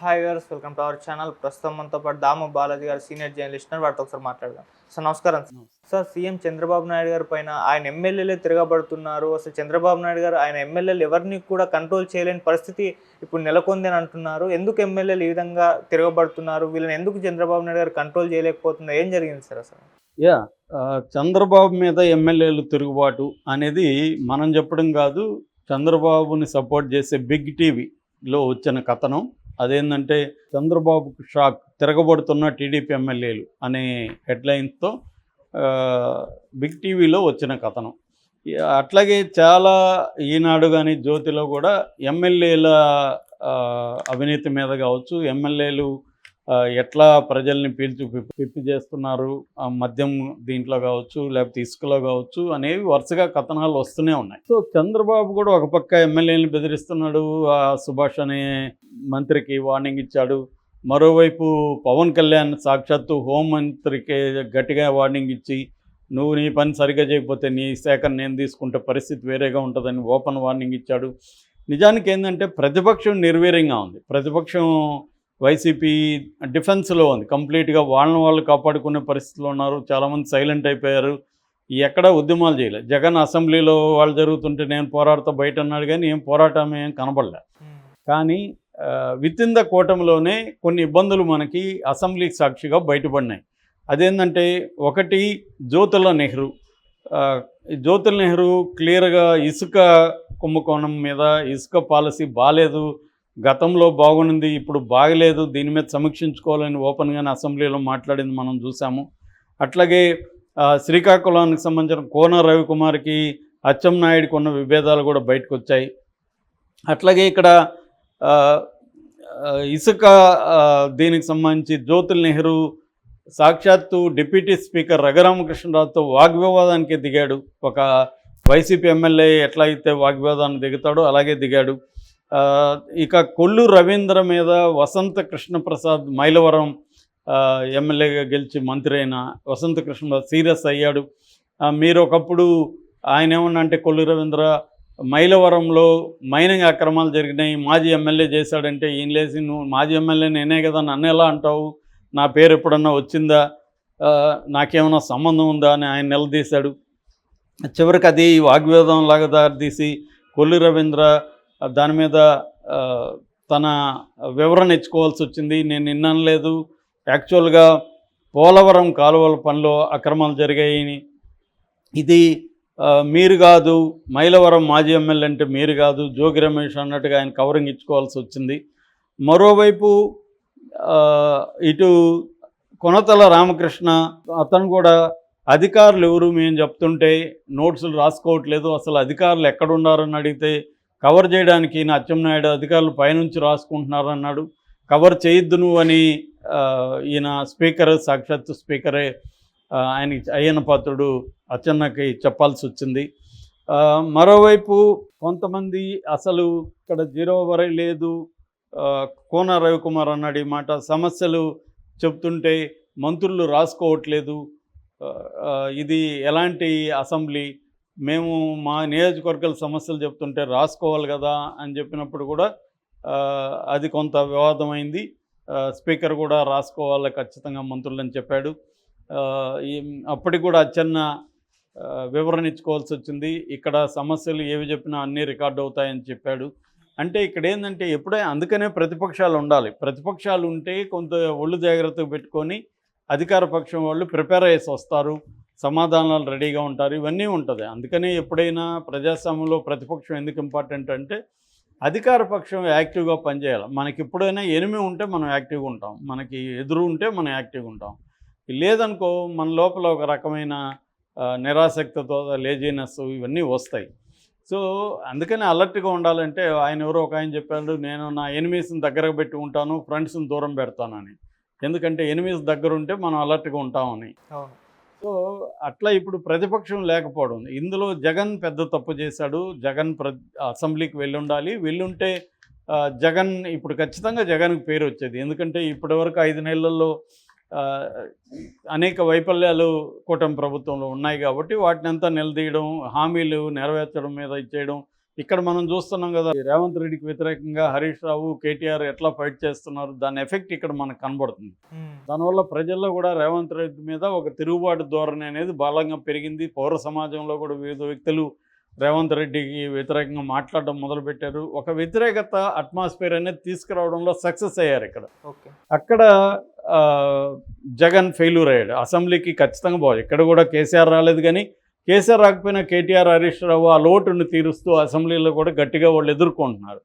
Hi viewers, welcome to our channel. ప్రస్తుతం మనతో పాటు దాము బాలాజీ గారు, సీనియర్ జర్నలిస్ట్, వారితో ఒకసారి మాట్లాడదాం. సార్ నమస్కారం. సార్, సీఎం చంద్రబాబు నాయుడు గారి పైన ఆయన ఎమ్మెల్యేలే తిరగబడుతున్నారు. అసలు చంద్రబాబు నాయుడు గారు ఆయన ఎమ్మెల్యేలు ఎవరిని కూడా కంట్రోల్ చేయలేని పరిస్థితి ఇప్పుడు నెలకొంది అని అంటున్నారు. ఎందుకు ఎమ్మెల్యేలు ఈ విధంగా తిరగబడుతున్నారు? వీళ్ళని ఎందుకు చంద్రబాబు నాయుడు గారు కంట్రోల్ చేయలేకపోతున్నారు? ఏం జరిగింది సార్ అసలు? యా చంద్రబాబు మీద ఎమ్మెల్యేలు తిరుగుబాటు అనేది మనం చెప్పడం కాదు, చంద్రబాబుని సపోర్ట్ చేసే బిగ్ టీవీలో వచ్చిన కథనం. అదేంటంటే చంద్రబాబుకు షాక్, తిరగబడుతున్న టీడీపీ ఎమ్మెల్యేలు అనే హెడ్లైన్స్తో బిగ్ టీవీలో వచ్చిన కథనం. అట్లాగే చాలా ఈనాడు కానీ జ్యోతిలో కూడా ఎమ్మెల్యేల అవినీతి మీద కావచ్చు, ఎమ్మెల్యేలు ఎట్లా ప్రజల్ని పిప్పి చేస్తున్నారు, మద్యం దీంట్లో కావచ్చు, లేకపోతే ఇసుకలో కావచ్చు అనేవి వరుసగా కథనాలు వస్తూనే ఉన్నాయి. సో చంద్రబాబు కూడా ఒక పక్క ఎమ్మెల్యేని బెదిరిస్తున్నాడు, సుభాష్ అనే మంత్రికి వార్నింగ్ ఇచ్చాడు. మరోవైపు పవన్ కళ్యాణ్ సాక్షాత్తు హోంమంత్రికి గట్టిగా వార్నింగ్ ఇచ్చి, నువ్వు నీ పని సరిగ్గా చేయకపోతే నీ శాఖను నేను తీసుకుంటే పరిస్థితి వేరేగా ఉంటుందని ఓపెన్ వార్నింగ్ ఇచ్చాడు. నిజానికి ఏంటంటే ప్రతిపక్షం నిర్వీర్యంగా ఉంది. ప్రతిపక్షం వైసీపీ డిఫెన్స్లో ఉంది, కంప్లీట్గా వాళ్ళని వాళ్ళు కాపాడుకునే పరిస్థితిలో ఉన్నారు. చాలామంది సైలెంట్ అయిపోయారు, ఎక్కడ ఉద్యమాలు చేయలేదు. జగన్ అసెంబ్లీలో వాళ్ళు జరుగుతుంటే నేను పోరాడుతూ బయట అన్నాడు, కానీ ఏం పోరాటం ఏం కనబడలే. కానీ విత్ ఇన్ ద కూటమిలోనే కొన్ని ఇబ్బందులు మనకి అసెంబ్లీకి సాక్షిగా బయటపడినాయి. అదేంటంటే ఒకటి, జ్యోతుల నెహ్రూ క్లియర్గా ఇసుక కుంభకోణం మీద, ఇసుక పాలసీ బాగాలేదు, గతంలో బాగుంది ఇప్పుడు బాగలేదు, దీని మీద సమీక్షించుకోవాలని ఓపెన్గానే అసెంబ్లీలో మాట్లాడింది మనం చూసాము. అట్లాగే శ్రీకాకుళానికి సంబంధించిన కోన రవికుమార్కి అచ్చెన్నాయుడికి ఉన్న విభేదాలు కూడా బయటకు వచ్చాయి. అట్లాగే ఇక్కడ ఇసుక దీనికి సంబంధించి జ్యోతుల్ నెహ్రూ సాక్షాత్తు డిప్యూటీ స్పీకర్ రఘురామకృష్ణరావుతో వాగ్వివాదానికి దిగాడు. ఒక వైసీపీ ఎమ్మెల్యే ఎట్లా అయితే వాగ్వివాదానికి దిగుతాడో అలాగే దిగాడు. ఇక కొల్లు రవీంద్ర మీద వసంత కృష్ణప్రసాద్, మైలవరం ఎమ్మెల్యేగా గెలిచి మంత్రి అయిన వసంత కృష్ణ సీరియస్ అయ్యాడు. మీరు ఒకప్పుడు ఆయన ఏమన్నా అంటే, కొల్లు రవీంద్ర మైలవరంలో మైనింగ్ అక్రమాలు జరిగినాయి, మాజీ ఎమ్మెల్యే చేశాడంటే ఈయన లేచి, నువ్వు మాజీ ఎమ్మెల్యే నేనే కదా, నన్ను ఎలా అంటావు, నా పేరు ఎప్పుడన్నా వచ్చిందా, నాకేమైనా సంబంధం ఉందా అని ఆయన నిలదీశాడు. చివరికి అది వాగ్వివాదం లాగా దారితీసి కొల్లు రవీంద్ర దాని మీద తన వివరణ ఇచ్చుకోవాల్సి వచ్చింది. నేను నిన్ననలేదు, యాక్చువల్గా పోలవరం కాలువల పనిలో అక్రమాలు జరిగాయని, ఇది మీరు కాదు, మైలవరం మాజీ ఎమ్మెల్యే అంటే మీరు కాదు, జోగి రమేష్ అన్నట్టుగా ఆయన కవరింగ్ ఇచ్చుకోవాల్సి వచ్చింది. మరోవైపు ఇటు కొనతల రామకృష్ణ, అతను కూడా అధికారులు ఎవరు మేము చెప్తుంటే నోట్సులు రాసుకోవట్లేదు, అసలు అధికారులు ఎక్కడున్నారని అడిగితే కవర్ చేయడానికి నా అచ్చెన్నాయుడు అధికారులు పైనుంచి రాసుకుంటున్నారన్నాడు. కవర్ చేయొద్దు నువ్వు అని ఈయన స్పీకర్, సాక్షాత్తు స్పీకరే ఆయనకి అయ్యన్న పాత్రుడు అచ్చెన్నకి చెప్పాల్సి వచ్చింది. మరోవైపు కొంతమంది అసలు ఇక్కడ జీరో వరే లేదు, కోన రవికుమార్ అన్నాడు ఈ మాట, సమస్యలు చెప్తుంటే మంత్రులు రాసుకోవట్లేదు, ఇది ఎలాంటి అసెంబ్లీ, మేము మా నియోజకవర్గాల సమస్యలు చెప్తుంటే రాసుకోవాలి కదా అని చెప్పినప్పుడు కూడా అది కొంత వివాదమైంది. స్పీకర్ కూడా రాసుకోవాలి ఖచ్చితంగా మంత్రులని చెప్పాడు. అప్పటికి కూడా అచ్చెన్న వివరణ ఇచ్చుకోవాల్సి వచ్చింది. ఇక్కడ సమస్యలు ఏవి చెప్పినా అన్నీ రికార్డు అవుతాయని చెప్పాడు. అంటే ఇక్కడ ఏంటంటే ఎప్పుడైనా అందుకనే ప్రతిపక్షాలు ఉండాలి. ప్రతిపక్షాలు ఉంటే కొంత ఒళ్ళు జాగ్రత్తగా పెట్టుకొని అధికార పక్షం వాళ్ళు ప్రిపేర్ అయ్యేసి వస్తారు, సమాధానాలు రెడీగా ఉంటారు, ఇవన్నీ ఉంటుంది. అందుకనే ఎప్పుడైనా ప్రజాస్వామ్యంలో ప్రతిపక్షం ఎందుకు ఇంపార్టెంట్ అంటే అధికార పక్షం యాక్టివ్గా పనిచేయాలి. మనకి ఎప్పుడైనా ఎనిమి ఉంటే మనం యాక్టివ్గా ఉంటాం, మనకి ఎదురు ఉంటే మనం యాక్టివ్గా ఉంటాం. లేదనుకో మన లోపల ఒక రకమైన నిరాసక్తతో, లేజీనెస్ ఇవన్నీ వస్తాయి. సో అందుకని అలర్ట్గా ఉండాలంటే ఆయన ఎవరో ఒక ఆయన చెప్పాడు, నేను నా ఎనిమీస్ని దగ్గరకు పెట్టి ఉంటాను, ఫ్రెండ్స్ని దూరం పెడతానని. ఎందుకంటే ఎనిమీస్ దగ్గర ఉంటే మనం అలర్ట్గా ఉంటామని. సో అట్లా ఇప్పుడు ప్రతిపక్షం లేకపోవడం, ఇందులో జగన్ పెద్ద తప్పు చేశాడు. జగన్ అసెంబ్లీకి వెళ్ళుంటే జగన్ ఇప్పుడు ఖచ్చితంగా జగన్కి పేరు వచ్చేది. ఎందుకంటే ఇప్పటివరకు 5 నెలల్లో అనేక వైఫల్యాలు కూటమి ప్రభుత్వంలో ఉన్నాయి కాబట్టి వాటిని అంతా నిలదీయడం, హామీలు నెరవేర్చడం మీద ఇచ్చేయడం, ఇక్కడ మనం చూస్తున్నాం కదా, ఈ రేవంత్ రెడ్డికి వ్యతిరేకంగా హరీష్ రావు, కేటీఆర్ ఎట్లా ఫైట్ చేస్తున్నారు, దాని ఎఫెక్ట్ ఇక్కడ మనకు కనబడుతుంది. దానివల్ల ప్రజల్లో కూడా రేవంత్ రెడ్డి మీద ఒక తిరుగుబాటు ధోరణి అనేది బలంగా పెరిగింది. పౌర సమాజంలో కూడా వివిధ వ్యక్తులు రేవంత్ రెడ్డికి వ్యతిరేకంగా మాట్లాడడం మొదలుపెట్టారు. ఒక వ్యతిరేకత అట్మాస్ఫియర్ అనేది తీసుకురావడంలో సక్సెస్ అయ్యారు ఇక్కడ. అక్కడ జగన్ ఫెయిల్యూర్ అయ్యాడు. అసెంబ్లీకి ఖచ్చితంగా పోవాలి. ఇక్కడ కూడా కేసీఆర్ రాలేదు, కానీ కేసీఆర్ రాకపోయినా కేటీఆర్, హరీష్ రావు ఆ లోటును తీరుస్తూ అసెంబ్లీలో కూడా గట్టిగా వాళ్ళు ఎదుర్కొంటున్నారు.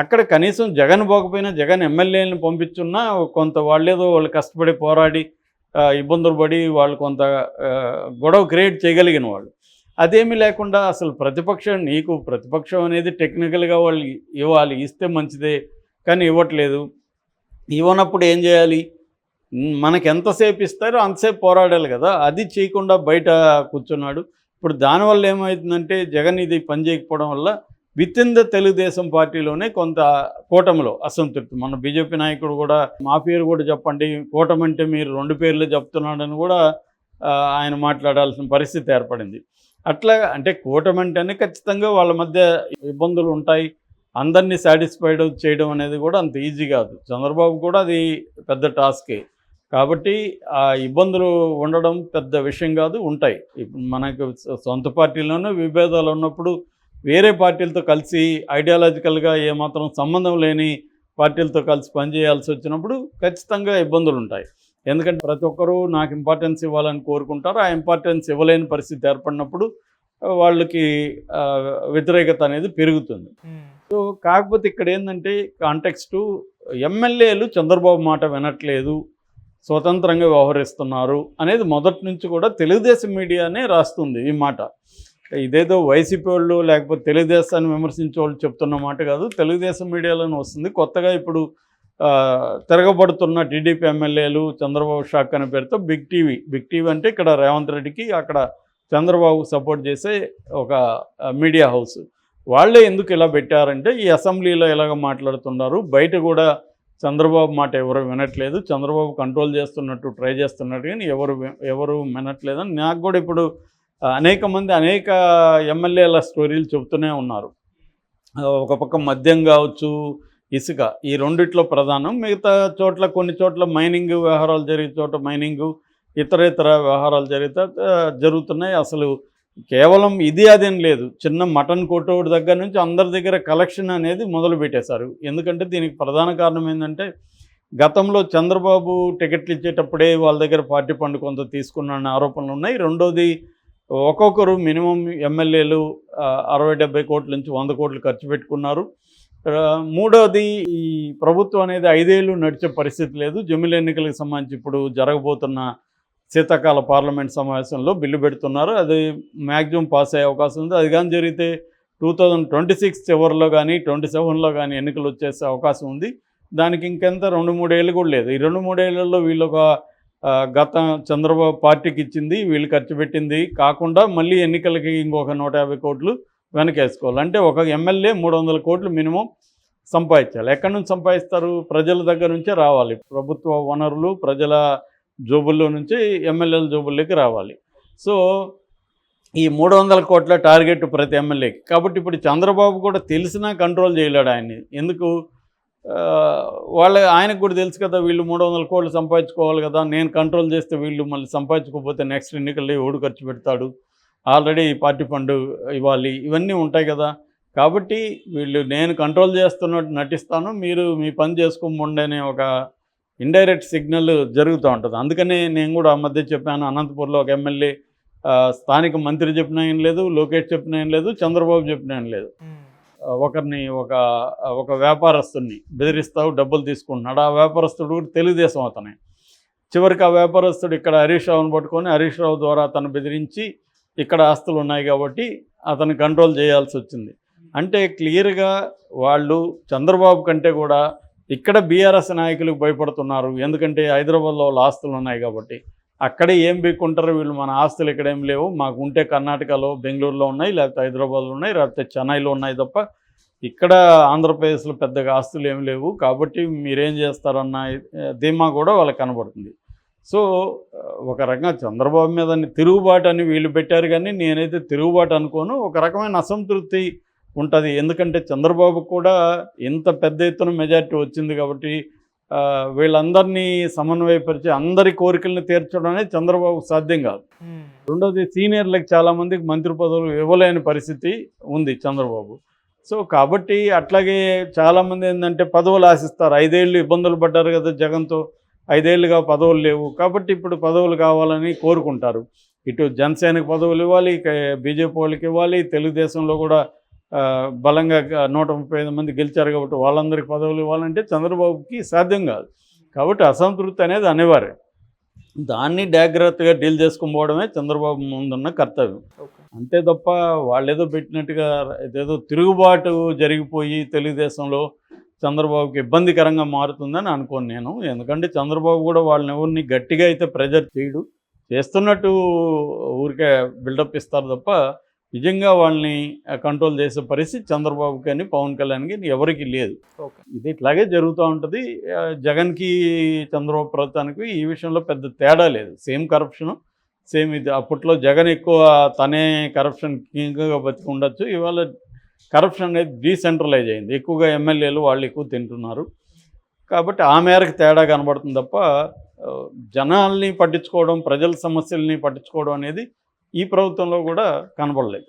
అక్కడ కనీసం జగన్ పోకపోయినా జగన్ ఎమ్మెల్యేలను పంపించున్నా కొంత వాళ్ళేదో వాళ్ళు కష్టపడి పోరాడి ఇబ్బందులు పడి వాళ్ళు కొంత గొడవ క్రియేట్ చేయగలిగిన వాళ్ళు. అదేమీ లేకుండా అసలు నీకు ప్రతిపక్షం అనేది టెక్నికల్గా వాళ్ళు ఇవ్వాలి, ఇస్తే మంచిదే, కానీ ఇవ్వట్లేదు. ఇవ్వనప్పుడు ఏం చేయాలి? మనకి ఎంతసేపు ఇస్తారో అంతసేపు పోరాడాలి కదా, అది చేయకుండా బయట కూర్చున్నాడు. ఇప్పుడు దానివల్ల ఏమవుతుందంటే జగన్ ఇది పని చేయకపోవడం వల్ల విత్ ఇన్ ద తెలుగుదేశం పార్టీలోనే కొంత కూటమిలో అసంతృప్తి. మన బీజేపీ నాయకుడు కూడా మా పేరు కూడా చెప్పండి, కూటమి అంటే మీరు 2 పేర్లు చెప్తున్నాడని కూడా ఆయన మాట్లాడాల్సిన పరిస్థితి ఏర్పడింది. అట్లా అంటే కూటమి అంటేనే ఖచ్చితంగా వాళ్ళ మధ్య ఇబ్బందులు ఉంటాయి. అందరినీ సాటిస్ఫైడ్ చేయడం అనేది కూడా అంత ఈజీ కాదు. చంద్రబాబు కూడా అది పెద్ద టాస్కే. కాబట్టి ఆ ఇబ్బందులు ఉండడం పెద్ద విషయం కాదు, ఉంటాయి. ఇప్పుడు మనకు సొంత పార్టీలోనే విభేదాలు ఉన్నప్పుడు వేరే పార్టీలతో కలిసి ఐడియాలజికల్గా ఏమాత్రం సంబంధం లేని పార్టీలతో కలిసి పనిచేయాల్సి వచ్చినప్పుడు ఖచ్చితంగా ఇబ్బందులు ఉంటాయి. ఎందుకంటే ప్రతి ఒక్కరూ నాకు ఇంపార్టెన్స్ ఇవ్వాలని కోరుకుంటారు. ఆ ఇంపార్టెన్స్ ఇవ్వలేని పరిస్థితి ఏర్పడినప్పుడు వాళ్ళకి వ్యతిరేకత అనేది పెరుగుతుంది. సో కాకపోతే ఇక్కడ ఏంటంటే కాంటెక్స్టు ఎమ్మెల్యేలు చంద్రబాబు మాట వినట్లేదు, స్వతంత్రంగా వ్యవహరిస్తున్నారు అనేది మొదటి నుంచి కూడా తెలుగుదేశం మీడియానే రాస్తుంది ఈ మాట. ఇదేదో వైసీపీ వాళ్ళు లేకపోతే తెలుగుదేశాన్ని విమర్శించే వాళ్ళు చెప్తున్న మాట కాదు, తెలుగుదేశం మీడియాలోనే వస్తుంది. కొత్తగా ఇప్పుడు తిరగబడుతున్న టీడీపీ ఎమ్మెల్యేలు చంద్రబాబు షాక్ అనే పేరుతో బిగ్ టీవీ అంటే ఇక్కడ రేవంత్ రెడ్డికి, అక్కడ చంద్రబాబు సపోర్ట్ చేసే ఒక మీడియా హౌస్, వాళ్ళే ఎందుకు ఇలా పెట్టారంటే ఈ అసెంబ్లీలో ఎలాగ మాట్లాడుతున్నారు, బయట కూడా చంద్రబాబు మాట ఎవరు వినట్లేదు, చంద్రబాబు కంట్రోల్ చేస్తున్నట్టు ట్రై చేస్తున్నట్టు కానీ ఎవరు వినట్లేదని నాకు కూడా ఇప్పుడు అనేక ఎమ్మెల్యేల స్టోరీలు చెబుతూనే ఉన్నారు. ఒక పక్క మద్యం కావచ్చు, ఇసుక, ఈ రెండిట్లో ప్రధానం. మిగతా చోట్ల కొన్ని చోట్ల మైనింగ్ వ్యవహారాలు జరిగే చోట మైనింగు, ఇతర వ్యవహారాలు జరుగుతున్నాయి. అసలు కేవలం ఇది అదేం లేదు, చిన్న మటన్ కొట్టోడు దగ్గర నుంచి అందరి దగ్గర కలెక్షన్ అనేది మొదలు పెట్టేశారు. ఎందుకంటే దీనికి ప్రధాన కారణం ఏంటంటే గతంలో చంద్రబాబు టికెట్లు ఇచ్చేటప్పుడే వాళ్ళ దగ్గర పార్టీ ఫండ్ కొంత తీసుకున్న ఆరోపణలు ఉన్నాయి. రెండోది ఒక్కొక్కరు మినిమం ఎమ్మెల్యేలు 60-70 కోట్ల నుంచి 100 కోట్లు ఖర్చు పెట్టుకున్నారు. మూడోది ఈ ప్రభుత్వం అనేది 5 ఏళ్ళు నడిచే పరిస్థితి లేదు. జమిలి ఎన్నికలకు సంబంధించి ఇప్పుడు జరగబోతున్న శీతాకాల పార్లమెంట్ సమావేశంలో బిల్లు పెడుతున్నారు. అది మ్యాక్సిమం పాస్ అయ్యే అవకాశం ఉంది. అది కానీ జరిగితే 2026 చివరిలో కానీ 27లో కానీ ఎన్నికలు వచ్చేసే అవకాశం ఉంది. దానికి ఇంకెంత 2-3 ఏళ్ళు కూడా లేదు. ఈ 2-3 ఏళ్లలో వీళ్ళు ఒక గత చంద్రబాబు పార్టీకి ఇచ్చింది, వీళ్ళు ఖర్చు పెట్టింది కాకుండా మళ్ళీ ఎన్నికలకి ఇంకొక 150 కోట్లు వెనకేసుకోవాలి. అంటే ఒక ఎమ్మెల్యే 300 కోట్లు మినిమం సంపాదించాలి. ఎక్కడి నుంచి సంపాదిస్తారు? ప్రజల దగ్గర నుంచే రావాలి. ప్రభుత్వ వనరులు ప్రజల జోబుల్లో నుంచి ఎమ్మెల్యేల జోబుల్లోకి రావాలి. సో ఈ 300 కోట్ల టార్గెట్ ప్రతి ఎమ్మెల్యేకి. కాబట్టి ఇప్పుడు చంద్రబాబు కూడా తెలిసినా కంట్రోల్ చేయలేడు ఆయన్ని. ఎందుకు? ఆయనకు కూడా తెలుసు కదా, వీళ్ళు 300 కోట్లు సంపాదించుకోవాలి కదా, నేను కంట్రోల్ చేస్తే వీళ్ళు మళ్ళీ సంపాదించుకోకపోతే నెక్స్ట్ ఎన్నికల్లో ఎవడు ఖర్చు పెడతాడు, ఆల్రెడీ పార్టీ ఫండ్ ఇవ్వాలి, ఇవన్నీ ఉంటాయి కదా. కాబట్టి వీళ్ళు నేను కంట్రోల్ చేస్తున్నట్టు నటిస్తాను, మీరు మీ పని చేసుకోమండి అనే ఒక ఇండైరెక్ట్ సిగ్నల్ జరుగుతూ ఉంటుంది. అందుకనే నేను కూడా ఆ మధ్య చెప్పాను, అనంతపూర్లో ఒక ఎమ్మెల్యే స్థానిక మంత్రి చెప్పినా ఏం లేదు, లోకేష్ చెప్పినా ఏం లేదు, చంద్రబాబు చెప్పినా ఏం లేదు, ఒకరిని ఒక వ్యాపారస్తుడిని బెదిరిస్తావు, డబ్బులు తీసుకుంటున్నాడు. ఆ వ్యాపారస్తుడు కూడా తెలుగుదేశం అతనే. చివరికి ఆ వ్యాపారస్తుడు ఇక్కడ హరీష్ రావుని పట్టుకొని హరీష్ రావు ద్వారా అతను బెదిరించి ఇక్కడ ఆస్తులు ఉన్నాయి కాబట్టి అతను కంట్రోల్ చేయాల్సి వచ్చింది. అంటే క్లియర్గా వాళ్ళు చంద్రబాబు కంటే కూడా ఇక్కడ బీఆర్ఎస్ నాయకులకు భయపడుతున్నారు. ఎందుకంటే హైదరాబాద్లో వాళ్ళ ఆస్తులు ఉన్నాయి కాబట్టి. అక్కడే ఏం బీక్కుంటారు వీళ్ళు, మన ఆస్తులు ఇక్కడేం లేవు, మాకు ఉంటే కర్ణాటకలో బెంగళూరులో ఉన్నాయి, లేకపోతే హైదరాబాద్లో ఉన్నాయి, లేకపోతే చెన్నైలో ఉన్నాయి తప్ప ఇక్కడ ఆంధ్రప్రదేశ్లో పెద్దగా ఆస్తులు ఏమి లేవు, కాబట్టి మీరేం చేస్తారన్న ధీమా కూడా వాళ్ళకి కనబడుతుంది. సో ఒక రకంగా చంద్రబాబు మీద తిరుగుబాటు అని వీళ్ళు పెట్టారు, కానీ నేనైతే తిరుగుబాటు అనుకోను. ఒక రకమైన అసంతృప్తి ఉంటుంది. ఎందుకంటే చంద్రబాబు కూడా ఇంత పెద్ద ఎత్తున మెజారిటీ వచ్చింది కాబట్టి వీళ్ళందరినీ సమన్వయపరిచి అందరి కోరికలను తీర్చడం అనేది చంద్రబాబుకు సాధ్యం కాదు. రెండోది సీనియర్లకు చాలామందికి మంత్రి పదవులు ఇవ్వలేని పరిస్థితి ఉంది చంద్రబాబు. సో కాబట్టి అట్లాగే చాలామంది ఏంటంటే పదవులు ఆశిస్తారు. 5 ఏళ్ళు ఇబ్బందులు పడ్డారు కదా జగన్తో, 5 ఏళ్ళుగా పదవులు లేవు కాబట్టి ఇప్పుడు పదవులు కావాలని కోరుకుంటారు. ఇటు జనసేనకు పదవులు ఇవ్వాలి, ఇక బీజేపీ వాళ్ళకి ఇవ్వాలి, తెలుగుదేశంలో కూడా బలంగా 135 మంది గెలిచారు కాబట్టి వాళ్ళందరికీ పదవులు ఇవ్వాలంటే చంద్రబాబుకి సాధ్యం కాదు. కాబట్టి అసంతృప్తి అనేది అనివార్యం. దాన్ని జాగ్రత్తగా డీల్ చేసుకుపోవడమే చంద్రబాబు ముందున్న కర్తవ్యం. అంతే తప్ప వాళ్ళేదో పెట్టినట్టుగా ఏదేదో తిరుగుబాటు జరిగిపోయి తెలుగుదేశంలో చంద్రబాబుకి ఇబ్బందికరంగా మారుతుందని అనుకోను నేను. ఎందుకంటే చంద్రబాబు కూడా వాళ్ళని ఎవరిని గట్టిగా అయితే ప్రెజర్ చేయడు, చేస్తున్నట్టు ఊరికే బిల్డప్ ఇస్తారు తప్ప నిజంగా వాళ్ళని కంట్రోల్ చేసే పరిస్థితి చంద్రబాబు కానీ పవన్ కళ్యాణ్కి ఎవరికి లేదు. ఇది ఇట్లాగే జరుగుతూ ఉంటుంది. జగన్కి చంద్రబాబు ప్రభుత్వానికి ఈ విషయంలో పెద్ద తేడా లేదు. సేమ్ కరప్షను, సేమ్ ఇది. అప్పట్లో జగన్ ఎక్కువ తనే కరప్షన్ కింగ్గా బతికి ఉండొచ్చు. ఇవాళ కరప్షన్ అనేది డీసెంట్రలైజ్ అయింది. ఎక్కువగా ఎమ్మెల్యేలు వాళ్ళు ఎక్కువ తింటున్నారు కాబట్టి ఆ మేరకు తేడా కనబడుతుంది తప్ప జనాల్ని పట్టించుకోవడం, ప్రజల సమస్యల్ని పట్టించుకోవడం అనేది ఈ ప్రభుత్వంలో కూడా కనబడలేదు.